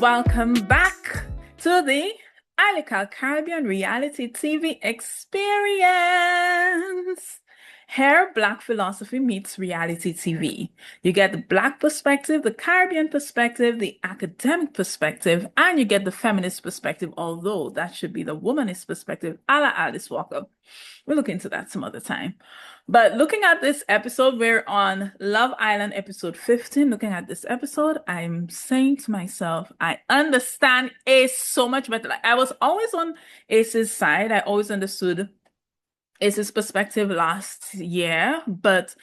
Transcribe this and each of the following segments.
Welcome back to the Alica Caribbean Reality TV experience. Here, Black philosophy meets reality TV. You get the Black perspective, the Caribbean perspective, the academic perspective, and you get the feminist perspective, although that should be the womanist perspective, a la Alice Walker. We'll look into that some other time. But looking at this episode, we're on Love Island episode 15. Looking at this episode, I'm saying to myself, I understand Ace so much better. Like, I was always on Ace's side. I always understood Ace's perspective last year. But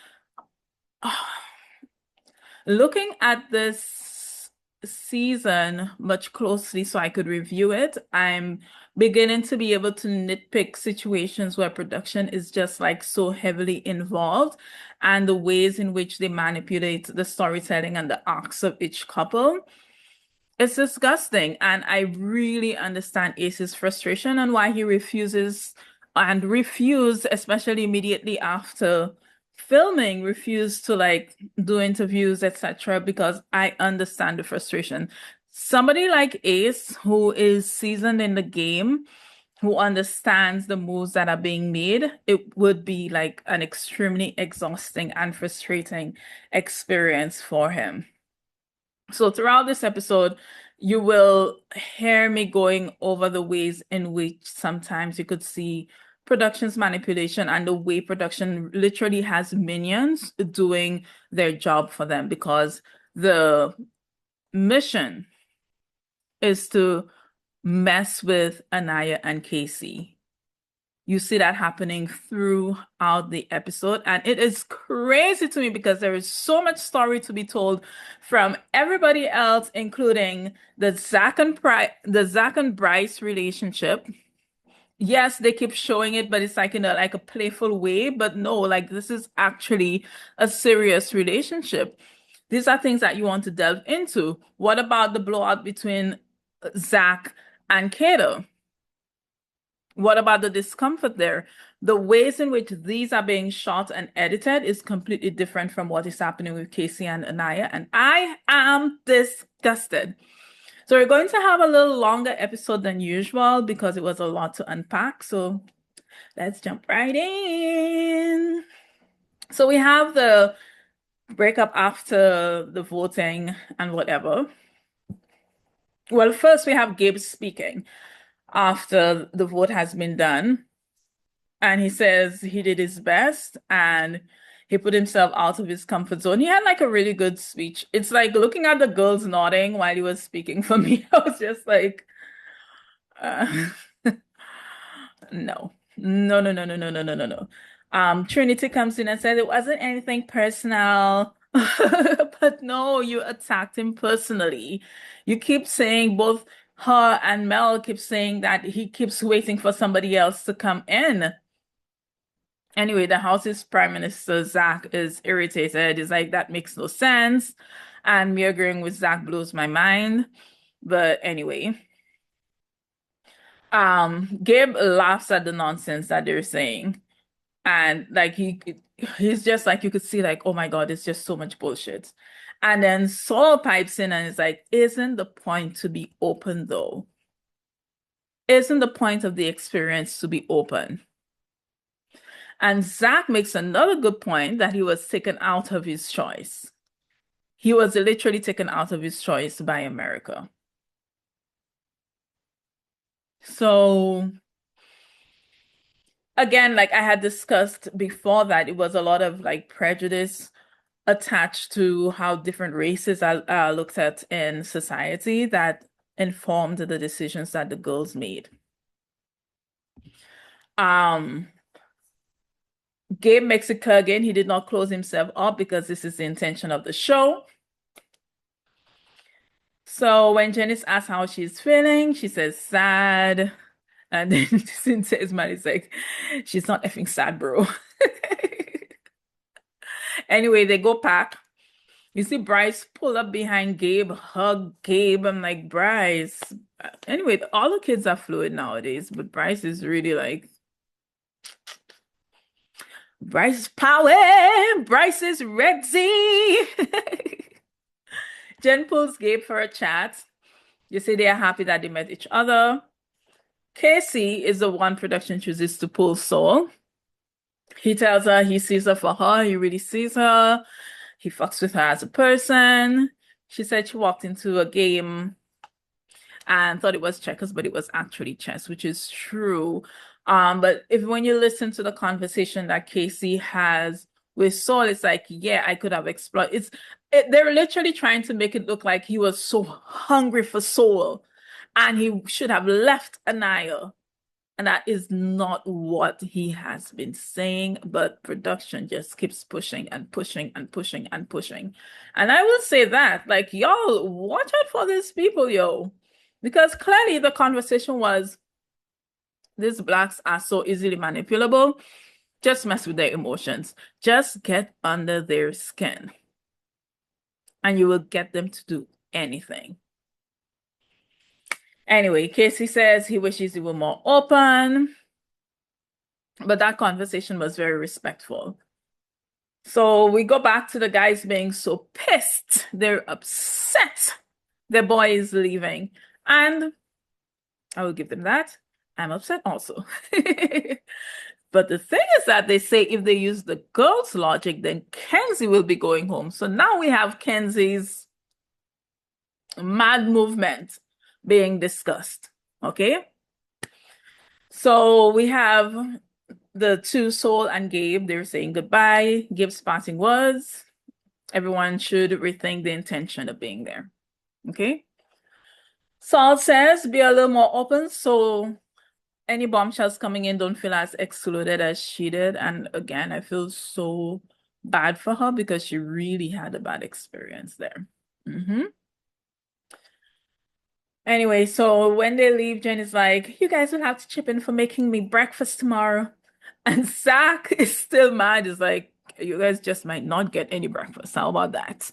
looking at this season much closely so I could review it, I'm beginning to be able to nitpick situations where production is just like so heavily involved and the ways in which they manipulate the storytelling and the arcs of each couple. It's disgusting. And I really understand Ace's frustration and why he refuses and refused, especially immediately after filming, refused to like do interviews, etc., because I understand the frustration. Somebody like Ace, who is seasoned in the game, who understands the moves that are being made, it would be like an extremely exhausting and frustrating experience for him. So throughout this episode, you will hear me going over the ways in which sometimes you could see production's manipulation and the way production literally has minions doing their job for them because the mission is to mess with Aniyah and KC. You see that happening throughout the episode, and it is crazy to me because there is so much story to be told from everybody else, including the Zach and Bryce relationship. Yes, they keep showing it, but it's like in a playful way. But no, like this is actually a serious relationship. These are things that you want to delve into. What about the blowout between Zach and Kayda? What about the discomfort there? The ways in which these are being shot and edited is completely different from what is happening with KC and Aniyah, and I am disgusted. So we're going to have a little longer episode than usual because it was a lot to unpack. So let's jump right in. So we have the breakup after the voting and whatever. Well, first we have Gabe speaking after the vote has been done. And he says he did his best and he put himself out of his comfort zone. He had like a really good speech. It's like looking at the girls nodding while he was speaking for me. I was just like, uh, no, no, no, no, no, no, no, no, no, no. Trinity comes in and says it wasn't anything personal. But no, you attacked him personally. You keep saying both her and Mel keep saying that he keeps waiting for somebody else to come in. Anyway, the House's Prime Minister Zach is irritated. He's like, that makes no sense. And me agreeing with Zach blows my mind. But anyway, Gabe laughs at the nonsense that they're saying. And like he's just like you could see, like, oh my God, it's just so much bullshit. And then Saul pipes in and is like, isn't the point to be open though? Isn't the point of the experience to be open? And Zach makes another good point that he was taken out of his choice. He was literally taken out of his choice by America. So again, like I had discussed before that it was a lot of like prejudice attached to how different races are looked at in society that informed the decisions that the girls made. Um, Gabe makes it clear again, he did not close himself up because this is the intention of the show. So when Janice asks how she's feeling, she says sad. And then Cynthia's man is like, she's not effing sad, bro. Anyway, they go pack. You see Bryce pull up behind Gabe, hug Gabe. I'm like, Bryce. Anyway, all the kids are fluid nowadays, but Bryce is really like, Bryce is power. Bryce is ready. Jen pulls Gabe for a chat. You say they are happy that they met each other. KC is the one production chooses to pull Soul. He tells her he sees her for her, he really sees her. He fucks with her as a person. She said she walked into a game and thought it was checkers, but it was actually chess, which is true. But if when you listen to the conversation that Casey has with Saul, it's like, yeah, I could have explored. They're literally trying to make it look like he was so hungry for Saul, and he should have left Aniyah. And that is not what he has been saying, but production just keeps pushing and pushing and pushing and pushing. And I will say that, like, y'all, watch out for these people, yo. Because clearly the conversation was these blacks are so easily manipulable. Just mess with their emotions. Just get under their skin. And you will get them to do anything. Anyway, Casey says he wishes he were more open, but that conversation was very respectful. So we go back to the guys being so pissed. They're upset their boy is leaving. And I will give them that. I'm upset also. But the thing is that they say if they use the girls' logic, then Kenzie will be going home. So now we have Kenzie's mad movement being discussed. Okay. So we have the two, Soul and Gabe. They're saying goodbye. Gabe's passing words. Everyone should rethink the intention of being there. Okay. Saul says be a little more open so any bombshells coming in don't feel as excluded as she did. And again, I feel so bad for her because she really had a bad experience there. Anyway, so when they leave, Jen is like, you guys will have to chip in for making me breakfast tomorrow. And Zach is still mad. He's like, you guys just might not get any breakfast. How about that?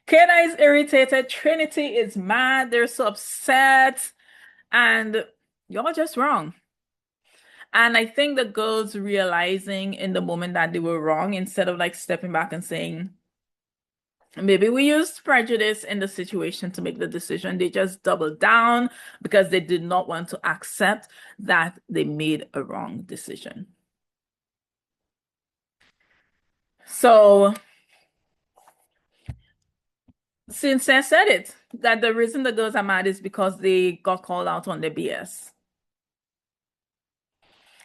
Kayda is irritated. Trinity is mad. They're so upset. And y'all just wrong. And I think the girls realizing in the moment that they were wrong, instead of like stepping back and saying, maybe we used prejudice in the situation to make the decision, they just doubled down because they did not want to accept that they made a wrong decision. So, since I said it, that the reason the girls are mad is because they got called out on their BS.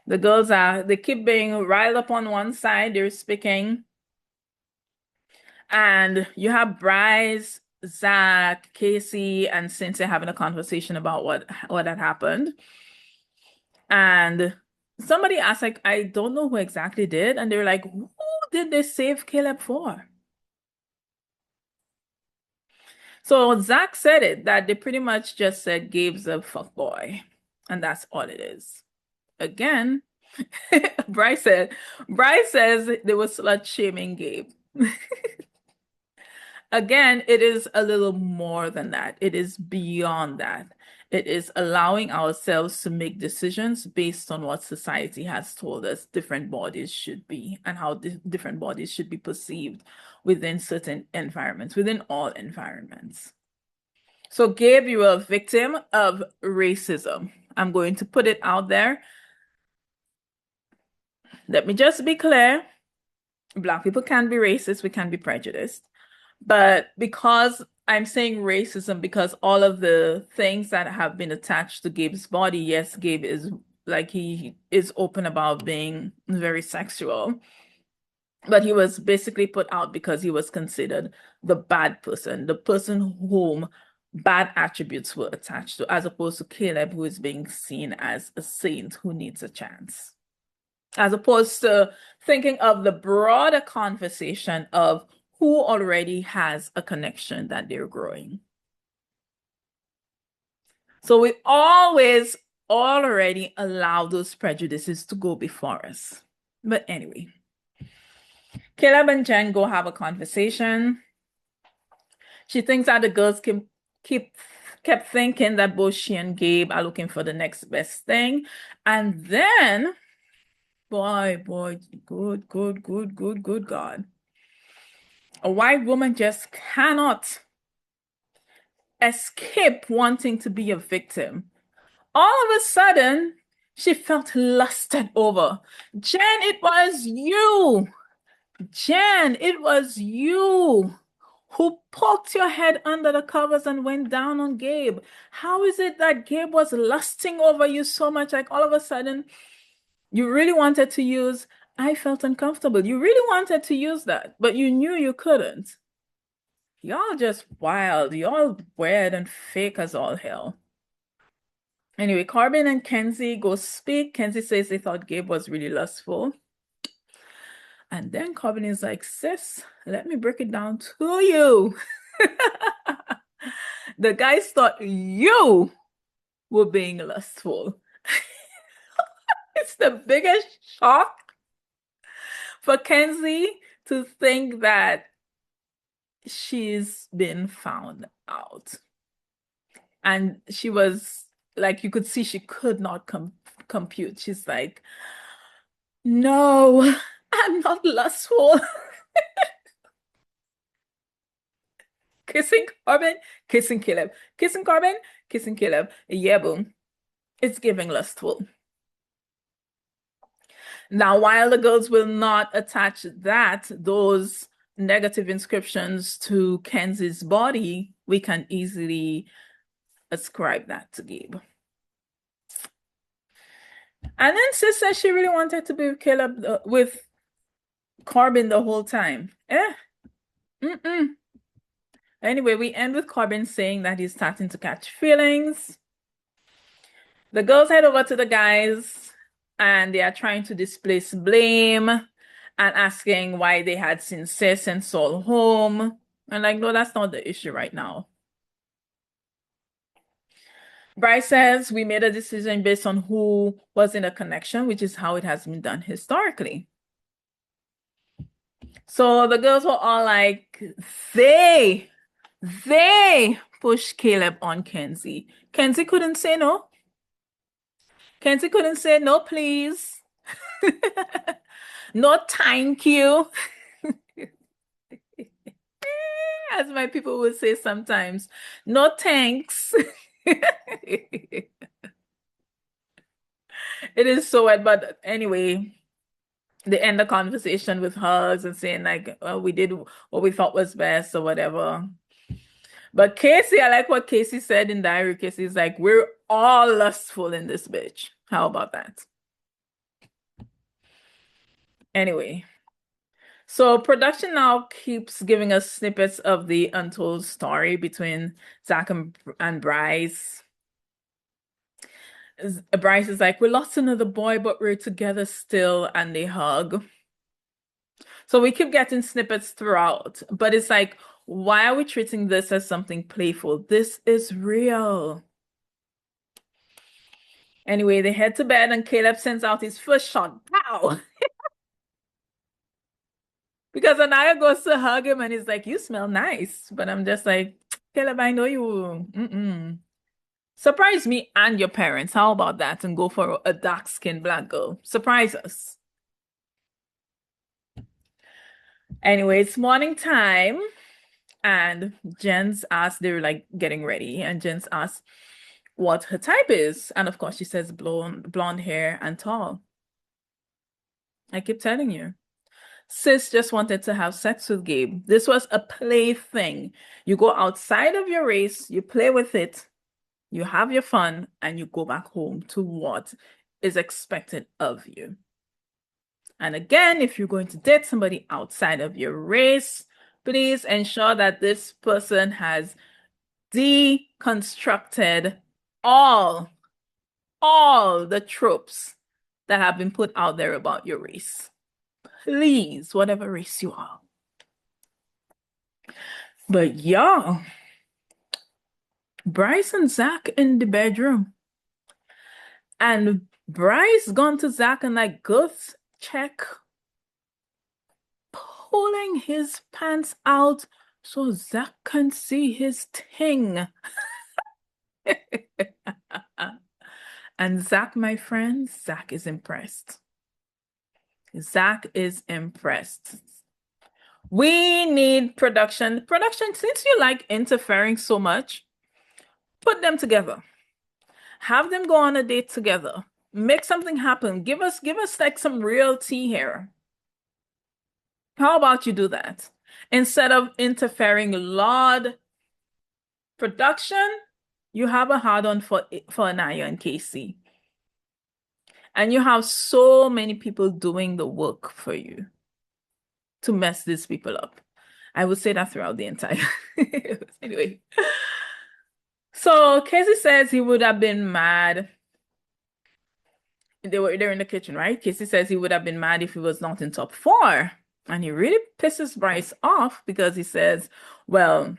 The girls they keep being riled up on one side, they're speaking. And you have Bryce, Zach, Casey, and Cynthia having a conversation about what had happened. And somebody asked, like, I don't know who exactly did. And they're like, who did they save Caleb for? So Zach said it, that they pretty much just said Gabe's a fuckboy. And that's all it is. Again, Bryce says they were slut shaming Gabe. Again, it is a little more than that. It is beyond that. It is allowing ourselves to make decisions based on what society has told us different bodies should be and how different bodies should be perceived within certain environments, within all environments. So, Gabe, you are a victim of racism. I'm going to put it out there. Let me just be clear. Black people can be racist, we can be prejudiced. But because I'm saying racism, because all of the things that have been attached to Gabe's body, yes, Gabe is like he is open about being very sexual, but he was basically put out because he was considered the bad person, the person whom bad attributes were attached to, as opposed to Caleb, who is being seen as a saint who needs a chance. As opposed to thinking of the broader conversation of who already has a connection that they're growing. So we always already allow those prejudices to go before us. But anyway, Caleb and Jen go have a conversation. She thinks that the girls can kept thinking that both she and Gabe are looking for the next best thing. And then, boy, good God. A white woman just cannot escape wanting to be a victim. All of a sudden, she felt lusted over. Jen, it was you. Jen, it was you who poked your head under the covers and went down on Gabe. How is it that Gabe was lusting over you so much? Like all of a sudden, you really wanted to use, I felt uncomfortable. You really wanted to use that, but you knew you couldn't. Y'all just wild. Y'all weird and fake as all hell. Anyway, Corbin and Kenzie go speak. Kenzie says they thought Gabe was really lustful. And then Corbin is like, sis, let me break it down to you. The guys thought you were being lustful. It's the biggest shock for Kenzie to think that she's been found out. And she was like, you could see she could not compute. She's like, no, I'm not lustful. Kissing Corbin, kissing Caleb. Kissing Corbin, kissing Caleb. Yeah, boom. It's giving lustful. Now, while the girls will not attach those negative inscriptions to Kenzie's body, we can easily ascribe that to Gabe. And then Sis says she really wanted to be with Caleb, with Corbin the whole time. Mm-mm. Anyway, we end with Corbin saying that he's starting to catch feelings. The girls head over to the guys and they are trying to displace blame and asking why they had seen Sis and Saul home. And like, no, that's not the issue right now. Bryce says we made a decision based on who was in a connection, which is how it has been done historically. So the girls were all like, they pushed Caleb on Kenzie. Kenzie couldn't say no. Kenzie couldn't say no, please. No, thank you. As my people would say sometimes, no thanks. It is so weird, but anyway, they end the conversation with hugs and saying like, oh, we did what we thought was best or whatever. But Casey, I like what Casey said in Diary. Casey's like, we're all lustful in this bitch. How about that? Anyway, so production now keeps giving us snippets of the untold story between Zach and Bryce. Bryce is like, we lost another boy, but we're together still, and they hug. So we keep getting snippets throughout, but it's like, why are we treating this as something playful? This is real. Anyway, they head to bed and Caleb sends out his first shot. Pow! Because Aniyah goes to hug him and he's like, you smell nice. But I'm just like, Caleb, I know you. Surprise me and your parents. How about that? And go for a dark-skinned black girl. Surprise us. Anyway, it's morning time. And Jen's asked, they're like getting ready. And Jen's asked what her type is. And of course, she says blonde hair and tall. I keep telling you. Sis just wanted to have sex with Gabe. This was a play thing. You go outside of your race, you play with it, you have your fun, and you go back home to what is expected of you. And again, if you're going to date somebody outside of your race, please ensure that this person has deconstructed all the tropes that have been put out there about your race. Please, whatever race you are. But yeah, Bryce and Zach in the bedroom. And Bryce gone to Zach and like, girth check, pulling his pants out so Zach can see his ting. And Zach, my friend, Zach is impressed. Zach is impressed. We need production. Production, since you like interfering so much, Put them together. Have them go on a date together. Make something happen. Give us like some real tea here. How about you do that? Instead of interfering Lord production, you have a hard on for Aniyah and KC. And you have so many people doing the work for you to mess these people up. I would say that throughout the entire. Anyway, so Casey says he would have been mad. They're in the kitchen, right? Casey says he would have been mad if he was not in top four. And he really pisses Bryce off because he says, well,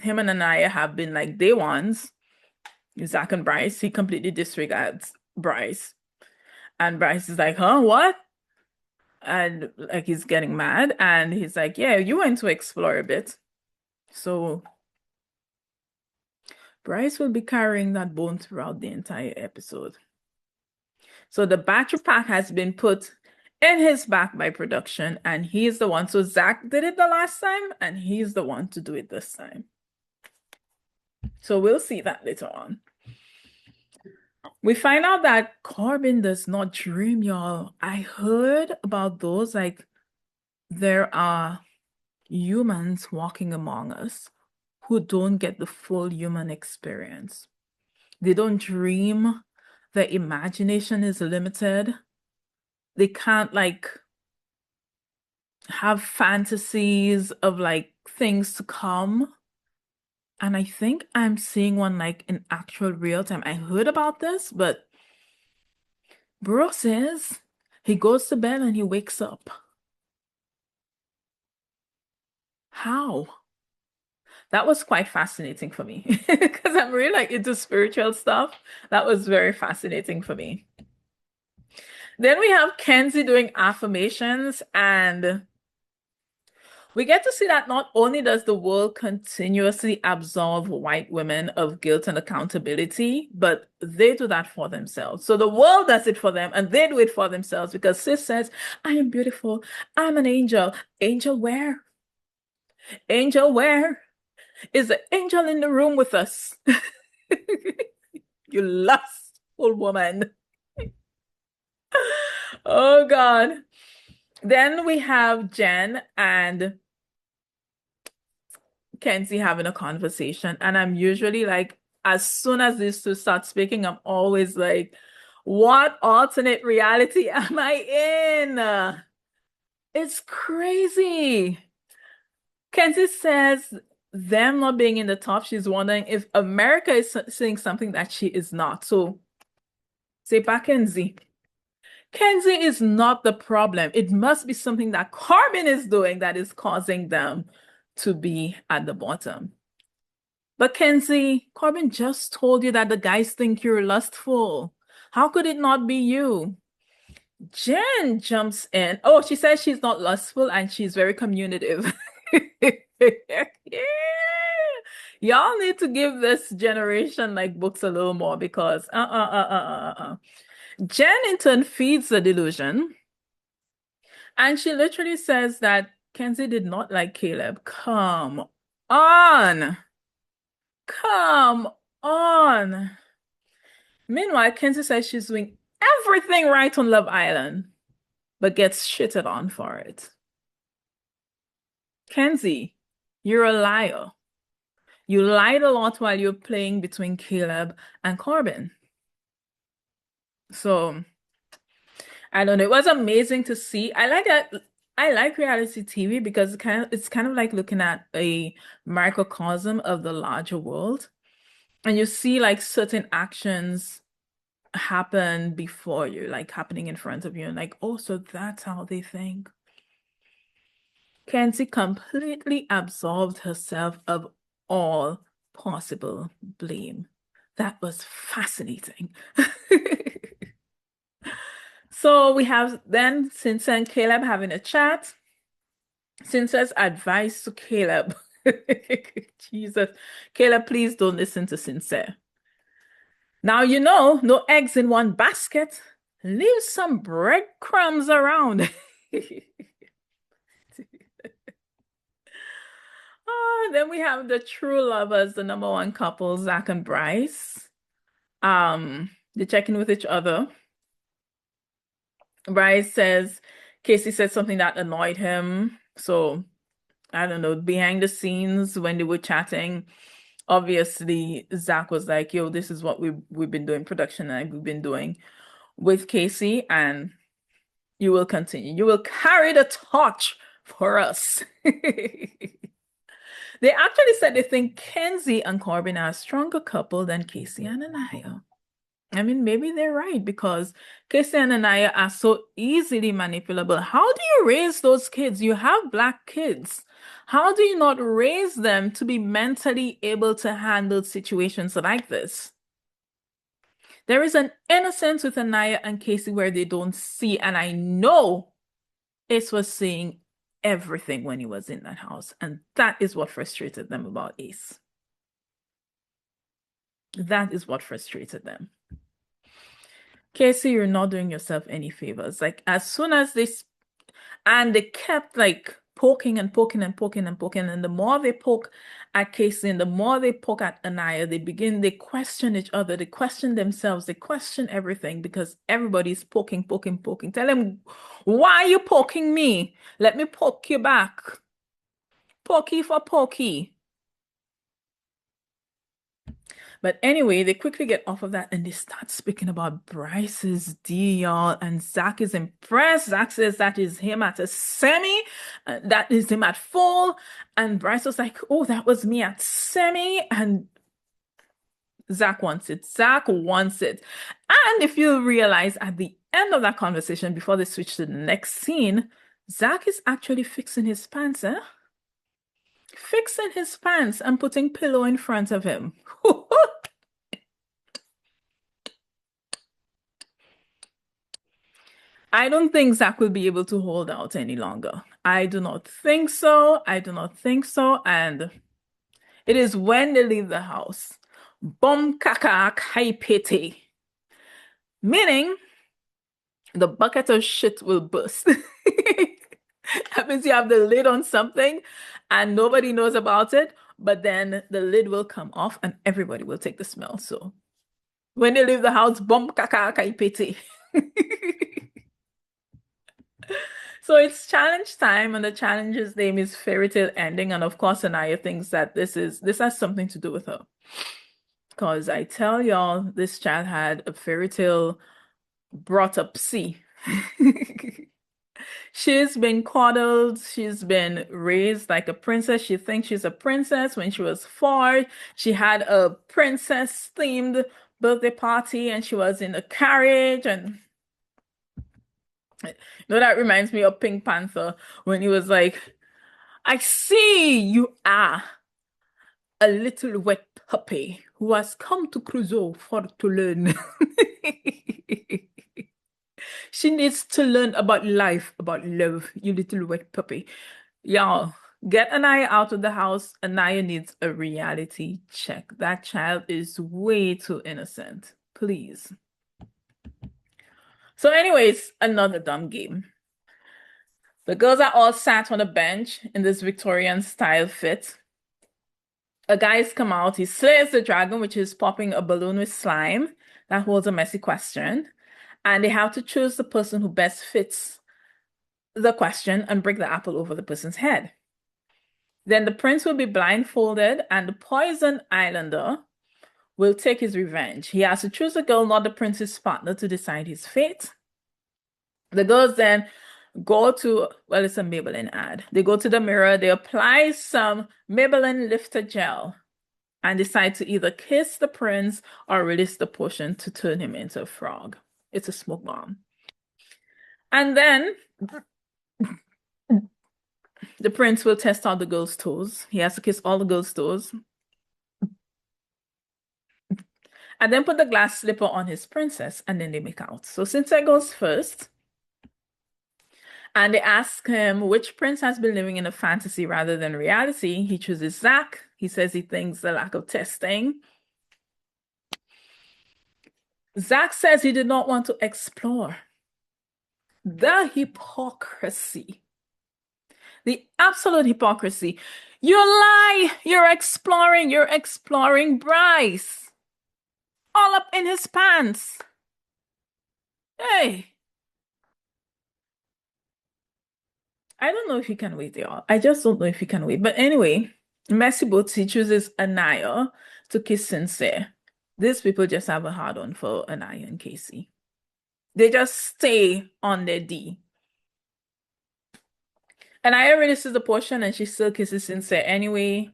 him and Aniyah have been like day ones. Zach and Bryce. He completely disregards Bryce. And Bryce is like, huh, what? And like he's getting mad. And he's like, yeah, you went to explore a bit. So Bryce will be carrying that bone throughout the entire episode. So the battery pack has been put in his back by production, and he's the one. So Zach did it the last time, and he's the one to do it this time. So we'll see that later on. We find out that Corbin does not dream, y'all. I heard about those, like there are humans walking among us who don't get the full human experience. They don't dream. Their imagination is limited. They can't like have fantasies of like things to come. And I think I'm seeing one like in actual real time. I heard about this, but bro says he goes to bed and he wakes up. How? That was quite fascinating for me because I'm really like into spiritual stuff. That was very fascinating for me. Then we have Kenzie doing affirmations, and we get to see that not only does the world continuously absolve white women of guilt and accountability, but they do that for themselves. So the world does it for them and they do it for themselves because sis says, I am beautiful. I'm an angel. Angel where? Angel where? Is the angel in the room with us? You lustful woman. Oh God. Then we have Jen and Kenzie having a conversation, and I'm usually like, as soon as these two start speaking, I'm always like, what alternate reality am I in? It's crazy. Kenzie says them not being in the top, she's wondering if America is saying something that she is not. So say back, Kenzie. Kenzie is not the problem. It must be something that Corbin is doing that is causing them to be at the bottom. But Kenzie, Corbin just told you that the guys think you're lustful. How could it not be you? Jen jumps in. Oh, she says she's not lustful and she's very communicative. Yeah. Y'all need to give this generation like books a little more because Jen in turn feeds the delusion. And she literally says that Kenzie did not like Caleb. Come on. Come on. Meanwhile, Kenzie says she's doing everything right on Love Island, but gets shitted on for it. Kenzie, you're a liar. You lied a lot while you're playing between Caleb and Corbin. So, I don't know. It was amazing to see. I like that. I like reality TV because it's kind of like looking at a microcosm of the larger world. And you see like certain actions happen before you, like happening in front of you, and like, oh, so that's how they think. Kenzie completely absolved herself of all possible blame. That was fascinating. So we have then Cynthia and Caleb having a chat. Cynthia's advice to Caleb. Jesus. Caleb, please don't listen to Cynthia. Now you know, no eggs in one basket. Leave some breadcrumbs around. Then we have the true lovers, the number one couple, Zach and Bryce. They check in with each other. Bryce says Casey said something that annoyed him. So I don't know, behind the scenes when they were chatting, obviously Zach was like, yo, this is what we've been doing, production and we've been doing with Casey, and you will continue. You will carry the torch for us. They actually said they think Kenzie and Corbin are a stronger couple than Casey and Anaya. I mean, maybe they're right because Casey and Anaya are so easily manipulable. How do you raise those kids? You have black kids. How do you not raise them to be mentally able to handle situations like this? There is an innocence with Anaya and Casey where they don't see, and I know Ace was seeing everything when he was in that house, and that is what frustrated them about Ace. That is what frustrated them. Casey, you're not doing yourself any favors. Like as soon as and they kept like poking and poking and poking and poking, and the more they poke at Casey and the more they poke at Anaya, they question each other, they question themselves, they question everything because everybody's poking, poking, poking. Tell them, why are you poking me? Let me poke you back. Pokey for pokey. But anyway, they quickly get off of that and they start speaking about Bryce's deal. And Zach is impressed. Zach says that is him at a semi, that is him at full. And Bryce was like, oh, that was me at semi. And Zach wants it. Zach wants it. And if you realize at the end of that conversation, before they switch to the next scene, Zach is actually fixing his pants, eh? Fixing his pants and putting pillow in front of him. I don't think Zach will be able to hold out any longer. I do not think so. I do not think so. And it is when they leave the house. Bom kaka kaipete. Meaning the bucket of shit will burst. That means you have the lid on something and nobody knows about it, but then the lid will come off and everybody will take the smell. So when they leave the house, bom kaka kaipete. So it's challenge time, and the challenge's name is Fairytale Ending. And of course, Anaya thinks that this has something to do with her. Because I tell y'all, this child had a fairy tale brought up see. She's been coddled, she's been raised like a princess. She thinks she's a princess. When she was 4, she had a princess themed birthday party and she was in a carriage and that reminds me of Pink Panther when he was like, I see you are a little wet puppy who has come to Crusoe for to learn. She needs to learn about life, about love, you little wet puppy. Y'all, get Anaya out of the house. Anaya needs a reality check. That child is way too innocent. Please. So anyways, another dumb game. The girls are all sat on a bench in this Victorian style fit. A guy's come out, he slays the dragon, which is popping a balloon with slime. That holds a messy question. And they have to choose the person who best fits the question and break the apple over the person's head. Then the prince will be blindfolded, and the poison islander will take his revenge. He has to choose a girl, not the prince's partner, to decide his fate. The girls then go to, well, it's a Maybelline ad. They go to the mirror, they apply some Maybelline lifter gel and decide to either kiss the prince or release the potion to turn him into a frog. It's a smoke bomb. And then the prince will test out the girl's toes. He has to kiss all the girl's toes. And then put the glass slipper on his princess, and then they make out. So Cynthia goes first. And they ask him which prince has been living in a fantasy rather than reality. He chooses Zach. He says he thinks the lack of testing. Zach says he did not want to explore. The hypocrisy. The absolute hypocrisy. You lie. You're exploring Bryce. All up in his pants. Hey, I don't know if he can wait, y'all. I just don't know if he can wait. But anyway, Messi Botsi chooses Aniyah to kiss Sincere. These people just have a hard on for Aniyah and KC. They just stay on their D. And I already see the portion and she still kisses Sincere anyway.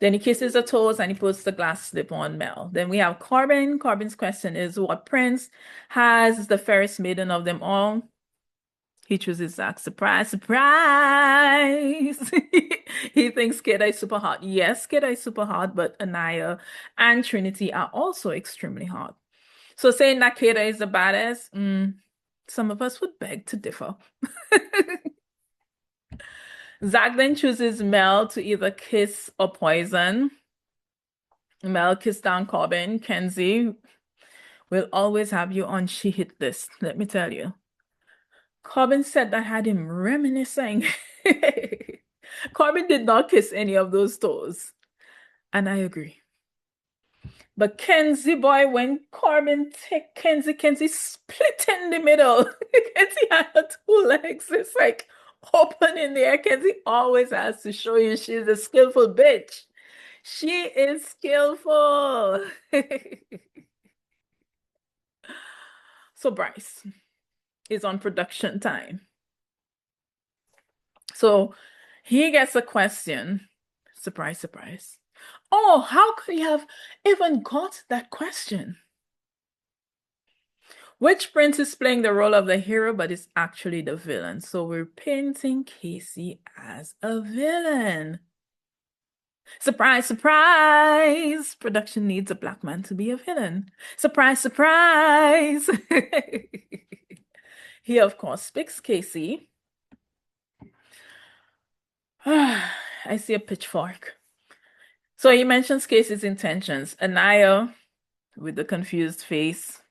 Then he kisses her toes and he puts the glass slip on Mel. Then we have Corbin. Corbin's question is, what prince has the fairest maiden of them all? He chooses Zach. Surprise, surprise. He thinks Kayda is super hot. Yes, Kayda is super hot, but Aniyah and Trinity are also extremely hot. So saying that Kayda is the baddest, some of us would beg to differ. Zach then chooses Mel to either kiss or poison. Mel kissed down Corbin. Kenzie will always have you on she hit list, let me tell you. Corbin said that had him reminiscing. Corbin did not kiss any of those toes. And I agree. But Kenzie boy, when Corbin take Kenzie split in the middle. Kenzie had her two legs. It's like open in the air. Kenzie always has to show you she's a skillful bitch. She is skillful. So Bryce is on production time. So he gets a question. Surprise, surprise. Oh, how could he have even got that question? Which prince is playing the role of the hero but is actually the villain? So we're painting Casey as a villain. Surprise, surprise! Production needs a black man to be a villain. Surprise, surprise! He, of course, picks Casey. I see a pitchfork. So he mentions Casey's intentions. Aniyah with the confused face.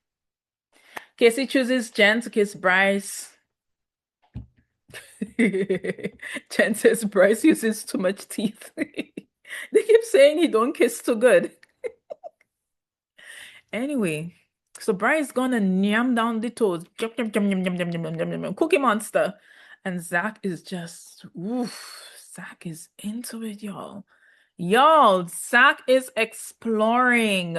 Casey chooses Jen to kiss Bryce. Jen says Bryce uses too much teeth. They keep saying he don't kiss too good. Anyway, so Bryce gonna yam down the toes. Cookie Monster. And Zach is just, oof, Zach is into it, y'all. Y'all, Zach is exploring.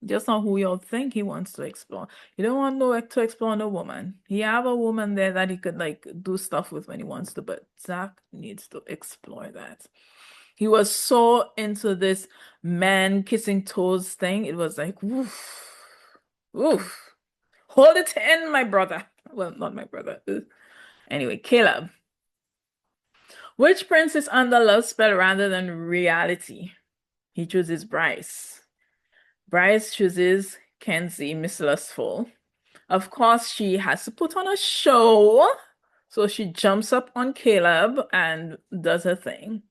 Just not who y'all think he wants to explore. You don't want to explore no woman. He have a woman there that he could like do stuff with when he wants to, but Zach needs to explore that. He was so into this man kissing toes thing. It was like, woof, woof. Hold it in, my brother. Well, not my brother. Ugh. Anyway, Caleb. Which prince is under love spell rather than reality? He chooses Bryce. Bryce chooses Kenzie, Miss Lustful. Of course, she has to put on a show. So she jumps up on Caleb and does her thing.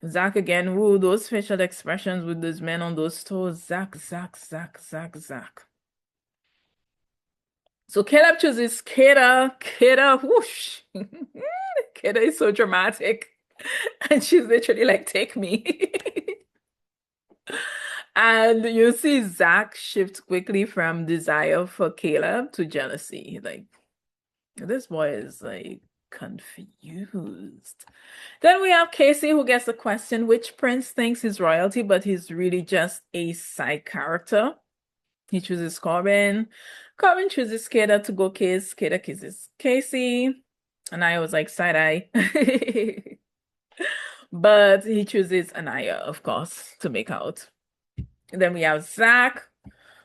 Zach again, woo, those facial expressions with those men on those toes. Zach, Zach, Zach, Zach, Zach. So Caleb chooses Kayda. Kayda, whoosh. Kayda is so dramatic. And she's literally like, take me. And you see Zach shift quickly from desire for Caleb to jealousy. Like, this boy is like confused. Then we have Casey who gets the question, which prince thinks he's royalty, but he's really just a side character. He chooses Corbin. Corbin chooses Kayda to go kiss. Kayda kisses Casey. And I was like, side eye. But he chooses Aniyah, of course, to make out. And then we have Zach,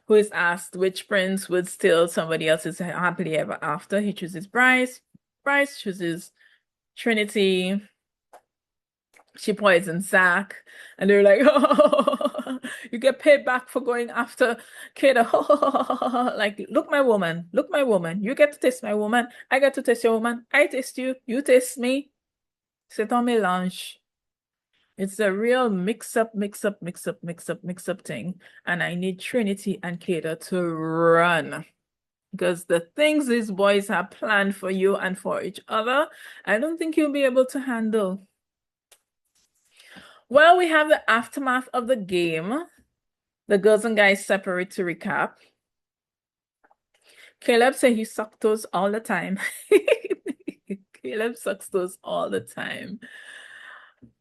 who is asked which prince would steal somebody else's happily ever after. He chooses Bryce. Bryce chooses Trinity. She poisons Zach. And they're like, oh, you get paid back for going after Kayda. Like, look, my woman. Look, my woman. You get to taste my woman. I get to taste your woman. I taste you. You taste me. C'est un mélange. It's a real mix-up, mix-up, mix-up, mix-up, mix-up thing. And I need Trinity and Kayda to run. Because the things these boys have planned for you and for each other, I don't think you'll be able to handle. Well, we have the aftermath of the game. The girls and guys separate to recap. Caleb said he sucked toes all the time. Caleb sucks toes all the time.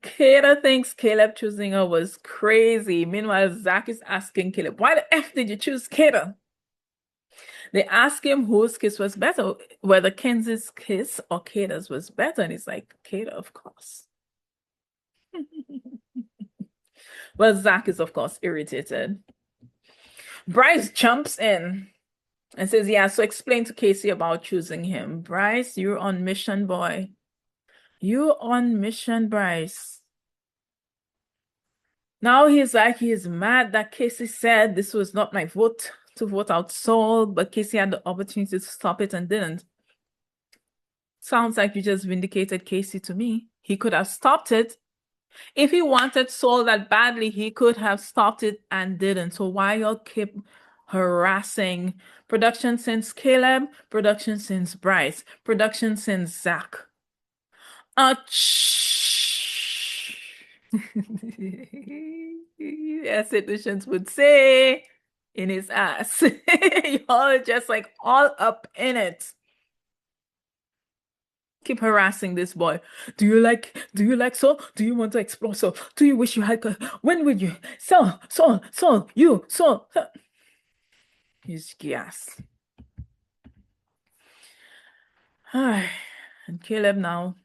Kayda thinks Caleb choosing her was crazy. Meanwhile, Zach is asking Caleb, why the F did you choose Kayda? They ask him whose kiss was better, whether Kenzie's kiss or Kayda's was better. And he's like, Kayda, of course. Well, Zach is, of course, irritated. Bryce jumps in and says, yeah, so explain to Casey about choosing him. Bryce, you're on mission, boy. You're on mission, Bryce. Now he's like, he is mad that Casey said this was not my vote to vote out Saul, but Casey had the opportunity to stop it and didn't. Sounds like you just vindicated Casey to me. He could have stopped it. If he wanted Saul that badly, he could have stopped it and didn't. So why y'all keep harassing? Production since Caleb, production since Bryce, production since Zach. As Egyptians would say, in his ass. Y'all are just like all up in it. Keep harassing this boy. Do you like Saul? Do you want to explore Saul? Do you wish you had when would you? Saul, you, Saul. He's gas. And Caleb now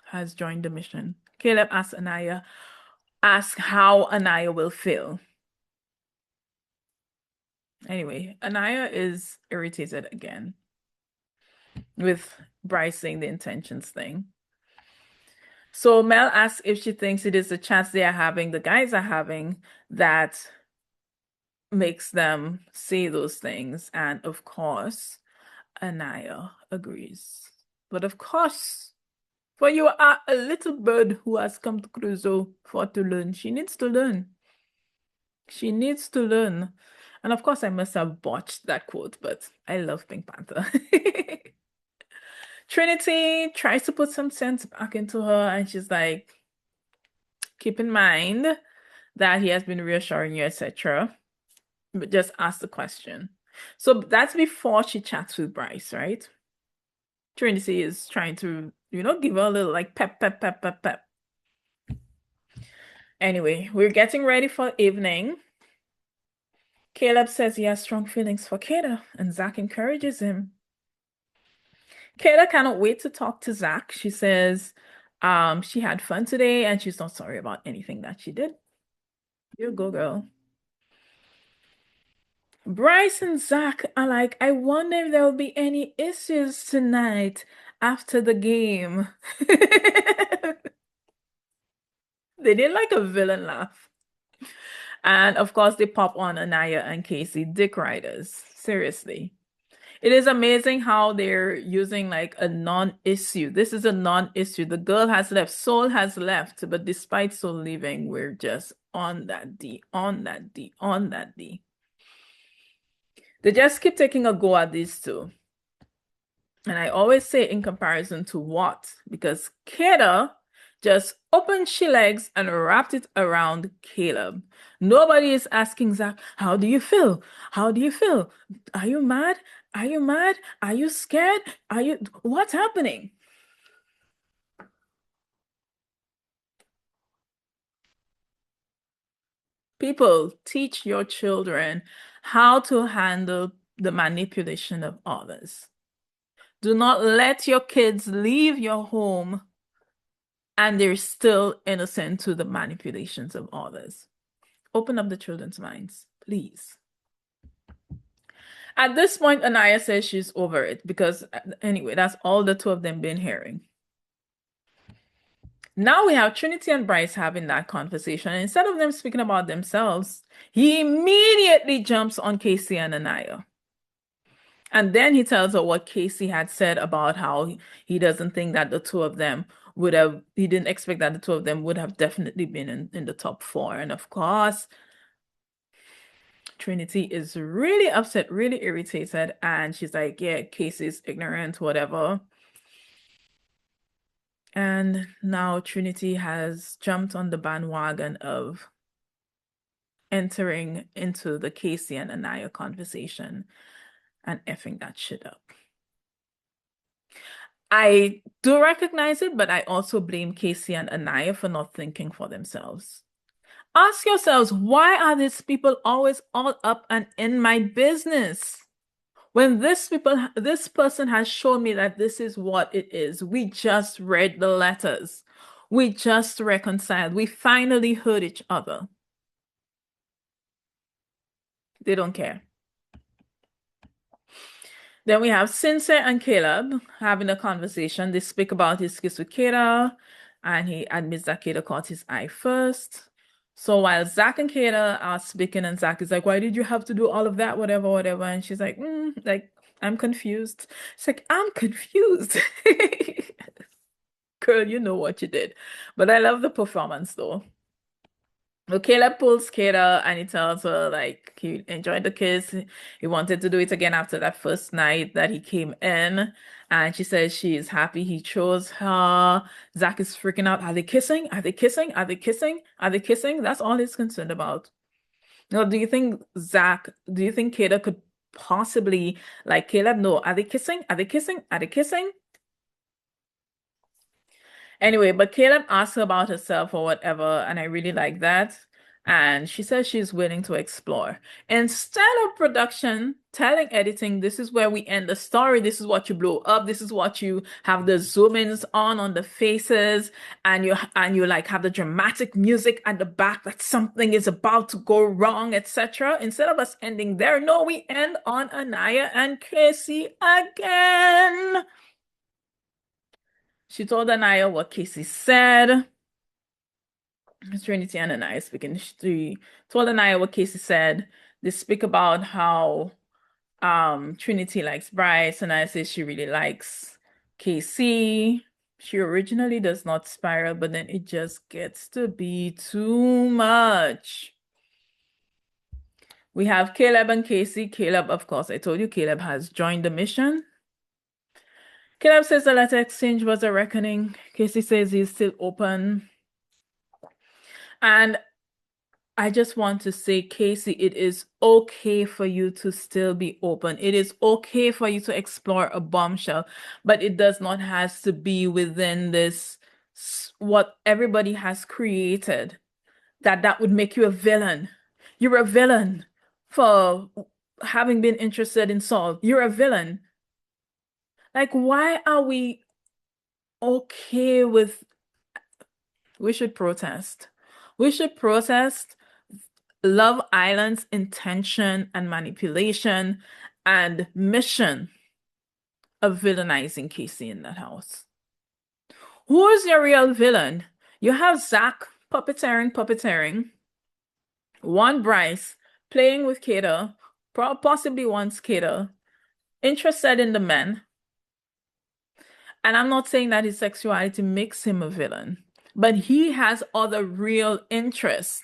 has joined the mission. Caleb asks how Aniyah will feel. Anyway, Aniyah is irritated again with Bryce saying the intentions thing. So Mel asks if she thinks it is the chance they are having, the guys are having, that makes them say those things. And of course, Aniyah agrees. But of course, for you are a little bird who has come to Crusoe for to learn. She needs to learn. She needs to learn. And of course, I must have botched that quote, but I love Pink Panther. Trinity tries to put some sense back into her, and she's like, keep in mind that he has been reassuring you, etc. But just ask the question. So that's before she chats with Bryce, right? Trinity is trying to, give her a little like pep, pep, pep, pep, pep. Anyway, we're getting ready for evening. Caleb says he has strong feelings for Kayda, and Zach encourages him. Kayda cannot wait to talk to Zach. She says she had fun today and she's not sorry about anything that she did. You go, girl. Bryce and Zach are like, I wonder if there will be any issues tonight after the game. They did like a villain laugh. And of course, they pop on Aniyah and KC, dick riders. Seriously. It is amazing how they're using like a non-issue. This is a non-issue. The girl has left, Soul has left, but despite Soul leaving, we're just on that D, on that D, on that D. They just keep taking a go at these two. And I always say in comparison to what? Because Kayda just opened she legs and wrapped it around Caleb. Nobody is asking Zach, how do you feel? How do you feel? Are you mad? Are you mad? Are you scared? What's happening? People, teach your children how to handle the manipulation of others. Do not let your kids leave your home and they're still innocent to the manipulations of others. Open up the children's minds, please. At this point, Aniyah says she's over it because, anyway, that's all the two of them been hearing. Now we have Trinity and Bryce having that conversation. And instead of them speaking about themselves, he immediately jumps on KC and Aniyah. And then he tells her what Casey had said about how he doesn't think that the two of them he didn't expect that the two of them would have definitely been in the top four. And of course, Trinity is really upset, really irritated, and she's like, yeah, Casey's ignorant, whatever. And now Trinity has jumped on the bandwagon of entering into the Casey and Anaya conversation and effing that shit up. I do recognize it, but I also blame Casey and Anaya for not thinking for themselves. Ask yourselves, why are these people always all up and in my business? When this person has shown me that this is what it is. We just read the letters. We just reconciled. We finally heard each other. They don't care. Then we have Sincere and Caleb having a conversation. They speak about his kiss with Kayda, and he admits that Kayda caught his eye first. So while Zach and Kayda are speaking, and Zach is like, "Why did you have to do all of that? Whatever, whatever." And she's like, like, I'm confused. She's like, I'm confused. Girl, you know what you did. But I love the performance though. So Caleb pulls Kayda and he tells her like he enjoyed the kiss. He wanted to do it again after that first night that he came in. And she says she is happy he chose her. Zach is freaking out. Are they kissing? Are they kissing? Are they kissing? Are they kissing? That's all he's concerned about. Now, do you think Kayda could possibly like Caleb? No. Are they kissing? Are they kissing? Are they kissing? Anyway, but Caleb asked her about herself or whatever, and I really like that. And she says she's willing to explore. Instead of production telling editing, this is where we end the story. This is what you blow up. This is what you have the zoom ins on the faces, and you like have the dramatic music at the back that something is about to go wrong, etc. Instead of us ending there, no, we end on Aniyah and KC again. She told Aniyah what Casey said. Trinity and Aniyah speaking. She told Aniyah what Casey said. They speak about how Trinity likes Bryce, and I say she really likes KC. She originally does not spiral, but then it just gets to be too much. We have Caleb and Casey. Caleb, of course, I told you Caleb has joined the mission. Caleb says the letter exchange was a reckoning. Casey says he's still open. And I just want to say, Casey, it is okay for you to still be open. It is okay for you to explore a bombshell, but it does not have to be within this what everybody has created. That would make you a villain. You're a villain for having been interested in Saul. You're a villain. Like, why are we okay with we should protest? We should protest Love Island's intention and manipulation and mission of villainizing Casey in that house. Who is your real villain? You have Zach puppeteering. One Bryce playing with Kayda, possibly wants Kayda, interested in the men. And I'm not saying that his sexuality makes him a villain, but he has other real interests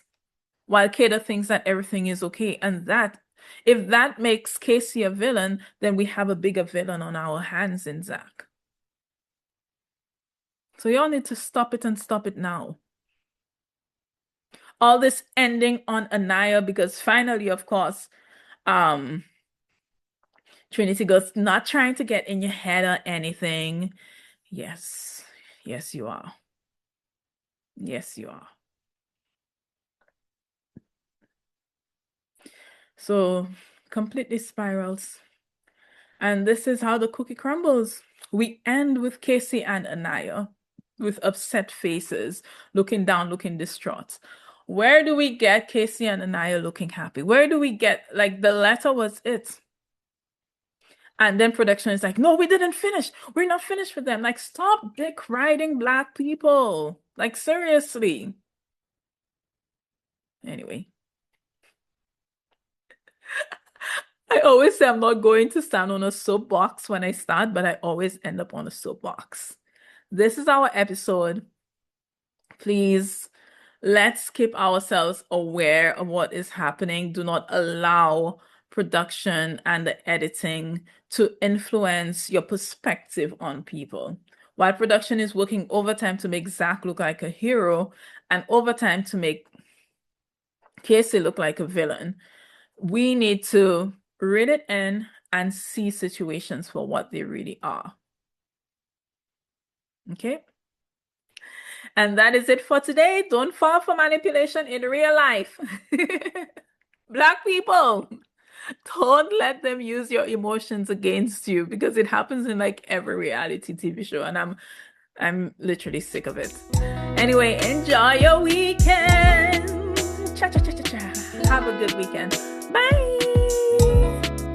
while Kayda thinks that everything is okay. And if that makes Casey a villain, then we have a bigger villain on our hands in Zach. So y'all need to stop it and stop it now. All this ending on Aniyah because finally, of course, Trinity goes, not trying to get in your head or anything. Yes. Yes, you are. Yes, you are. So completely spirals. And this is how the cookie crumbles. We end with Casey and Aniyah with upset faces, looking down, looking distraught. Where do we get Casey and Aniyah looking happy? Where do we get, like, the letter was it? And then production is like, no, we didn't finish. We're not finished with them. Like, stop dick riding black people. Like, seriously. Anyway. I always say I'm not going to stand on a soapbox when I start, but I always end up on a soapbox. This is our episode. Please Let's keep ourselves aware of what is happening. Do not allow production and the editing to influence your perspective on people. While production is working overtime to make Zach look like a hero and overtime to make KC look like a villain, we need to read it in and see situations for what they really are. Okay? And that is it for today. Don't fall for manipulation in real life. Black people, don't let them use your emotions against you because it happens in like every reality TV show, and I'm literally sick of it. Anyway, enjoy your weekend. Cha cha cha cha cha. Have a good weekend. Bye.